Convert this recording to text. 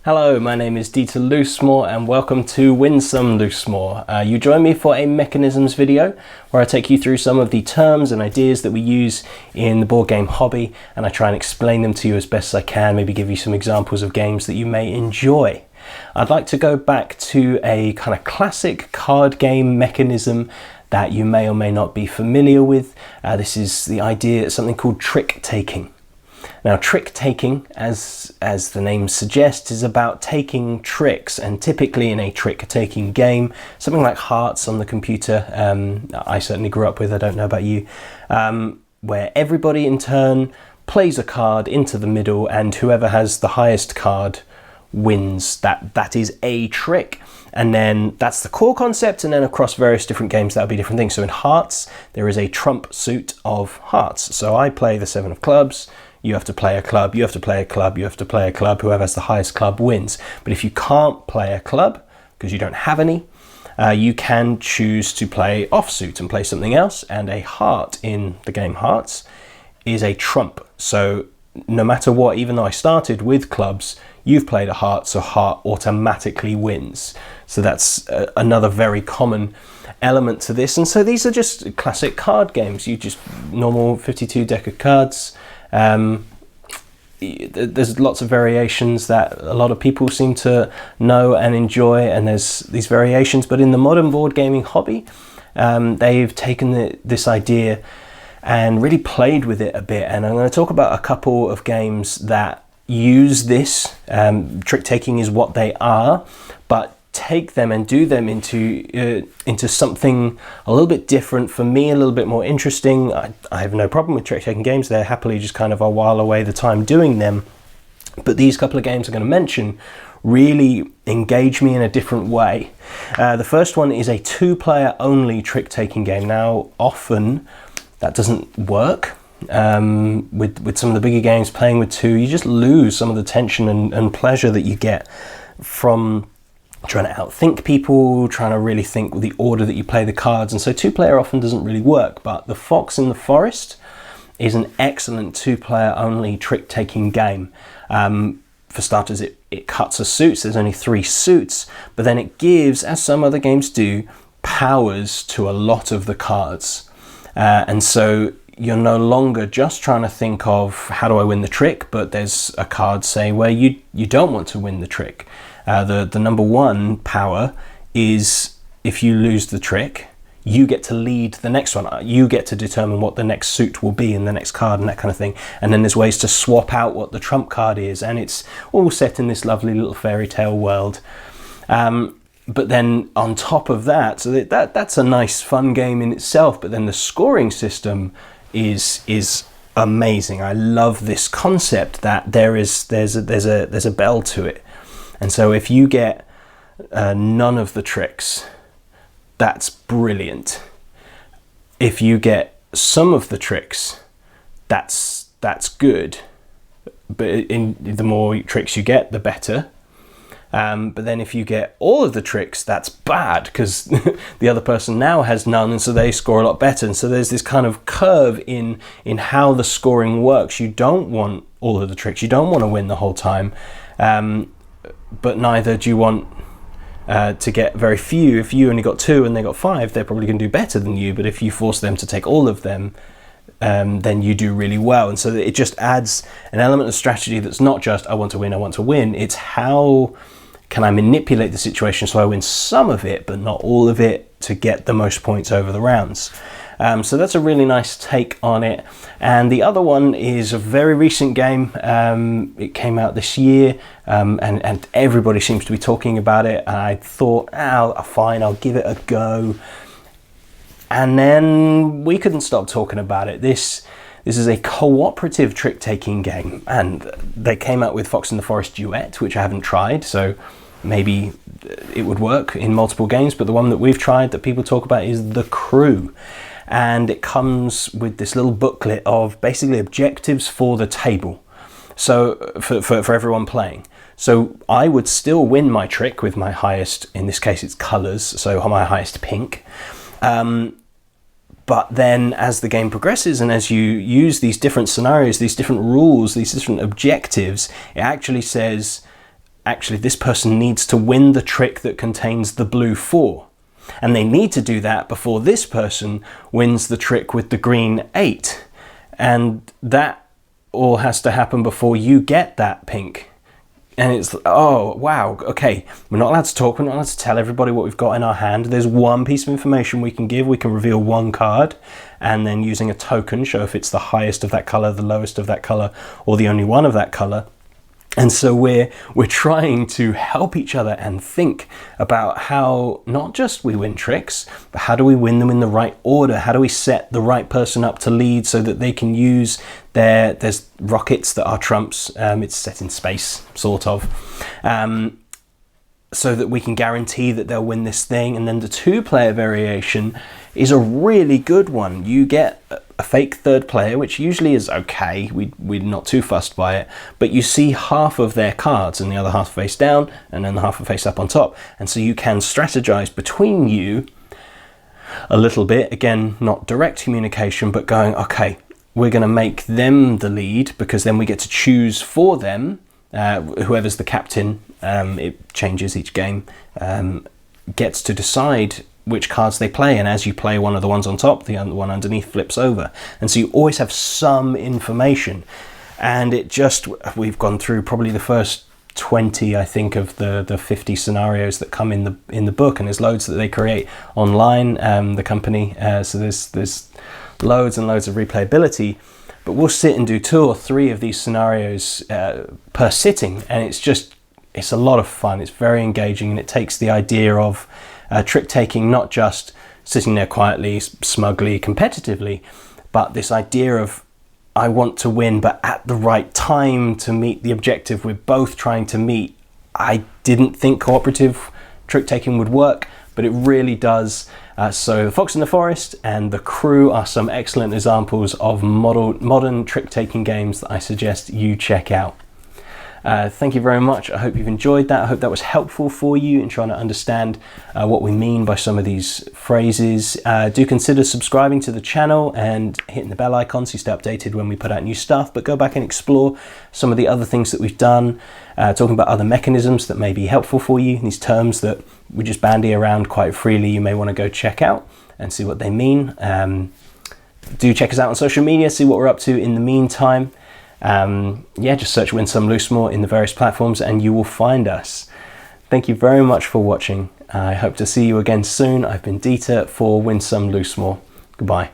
Hello, my name is Loosemore and welcome to Win Some Loosemore. You join me for a mechanisms video where I take you through some of the terms and ideas that we use in the board game hobby, and I try and explain them to you as best as I can, maybe give you some examples of games that you may enjoy. I'd like to go back to a kind of classic card game mechanism that you may or may not be familiar with. This is the idea of something called trick taking. Now, trick taking, as the name suggests, is about taking tricks, and typically in a trick taking game, something like Hearts on the computer, I certainly grew up with, I don't know about you, where everybody in turn plays a card into the middle and whoever has the highest card wins. That is a trick. And then that's the core concept, and then across various different games that'll be different things. So in Hearts, there is a trump suit of hearts. So I play the 7 of clubs, you have to play a club, you have to play a club, you have to play a club, whoever has the highest club wins. But if you can't play a club, because you don't have any, you can choose to play offsuit and play something else, and a heart in the game Hearts is a trump. So no matter what, even though I started with clubs, you've played a heart, so heart automatically wins. So that's another very common element to this. And so these are just classic card games. You just normal 52 deck of cards. There's lots of variations that a lot of people seem to know and enjoy, and there's these variations, but in the modern board gaming hobby, they've taken this idea and really played with it a bit. And I'm going to talk about a couple of games that use this. Trick taking is what they are, but take them and do them into something a little bit different, for me a little bit more interesting. I have no problem with trick taking games. They're happily just kind of a while away the time doing them, but these couple of games I'm going to mention really engage me in a different way. The first one is a 2-player only trick taking game. Now often that doesn't work. With some of the bigger games, playing with 2, you just lose some of the tension and pleasure that you get from trying to outthink people, trying to really think the order that you play the cards. And so 2-player often doesn't really work, but The Fox in the Forest is an excellent 2-player only trick taking game. For starters, it cuts a suits. There's only 3 suits, but then it gives, as some other games do, powers to a lot of the cards. And so you're no longer just trying to think of how do I win the trick, but there's a card, say, where you don't want to win the trick. The number 1 power is if you lose the trick, you get to lead the next one. You get to determine what the next suit will be in the next card and that kind of thing. And then there's ways to swap out what the trump card is, and it's all set in this lovely little fairy tale world. But then on top of that, so that's a nice fun game in itself, but then the scoring system is amazing. I love this concept that there's a bell to it. And so if you get none of the tricks, that's brilliant. If you get some of the tricks, that's good. But the more tricks you get, the better. But then if you get all of the tricks, that's bad, because the other person now has none, and so they score a lot better. And so there's this kind of curve in how the scoring works. You don't want all of the tricks. You don't want to win the whole time. But neither do you want to get very few. If you only got 2 and they got 5, they're probably going to do better than you. But if you force them to take all of them, then you do really well. And so it just adds an element of strategy that's not just I want to win. It's how can I manipulate the situation so I win some of it, but not all of it, to get the most points over the rounds. So that's a really nice take on it. And the other one is a very recent game. It came out this year, and everybody seems to be talking about it. And I thought, fine, I'll give it a go. And then we couldn't stop talking about it. This is a cooperative trick-taking game, and they came out with Fox in the Forest Duet, which I haven't tried, so maybe it would work in multiple games. But the one that we've tried that people talk about is The Crew. And it comes with this little booklet of basically objectives for the table, so for everyone playing. So I would still win my trick with my highest, in this case it's colours, so my highest pink. But then as the game progresses and as you use these different scenarios, these different rules, these different objectives, it actually says actually this person needs to win the trick that contains the blue 4. And they need to do that before this person wins the trick with the green 8. And that all has to happen before you get that pink. And it's, oh, wow, okay, we're not allowed to talk, we're not allowed to tell everybody what we've got in our hand. There's one piece of information we can give. We can reveal one card, and then using a token, show if it's the highest of that color, the lowest of that color, or the only one of that color. And so we're trying to help each other and think about how not just we win tricks, but how do we win them in the right order? How do we set the right person up to lead so that they can use there's rockets that are trumps. It's set in space, sort of. So that we can guarantee that they'll win this thing. And then the 2-player variation is a really good one. You get a fake third player, which usually is okay. We're not too fussed by it. But you see half of their cards and the other half face down, and then the half are face up on top. And so you can strategize between you a little bit. Again, not direct communication, but going, okay, we're going to make them the lead, because then we get to choose for them. Whoever's the captain, it changes each game, gets to decide which cards they play, and as you play one of the ones on top, the one underneath flips over, and so you always have some information. And we've gone through probably the first 20, I think, of the 50 scenarios that come in the book, and there's loads that they create online, the company, so there's loads and loads of replayability. But we'll sit and do 2 or 3 of these scenarios per sitting, and it's a lot of fun. It's very engaging, and it takes the idea of trick taking, not just sitting there quietly, smugly, competitively, but this idea of, I want to win, but at the right time to meet the objective we're both trying to meet. I didn't think cooperative trick taking would work, but it really does. So The Fox in the Forest and The Crew are some excellent examples of modern trick-taking games that I suggest you check out. Thank you very much. I hope you've enjoyed that. I hope that was helpful for you in trying to understand what we mean by some of these phrases. Do consider subscribing to the channel and hitting the bell icon so you stay updated when we put out new stuff, but go back and explore some of the other things that we've done, talking about other mechanisms that may be helpful for you, these terms that we just bandy around quite freely. You may want to go check out and see what they mean. Do check us out on social media, see what we're up to in the meantime. Just search Win Some Loosemore in the various platforms and you will find us. Thank you very much for watching. I hope to see you again soon. I've been Dieter for Win Some Loosemore. Goodbye.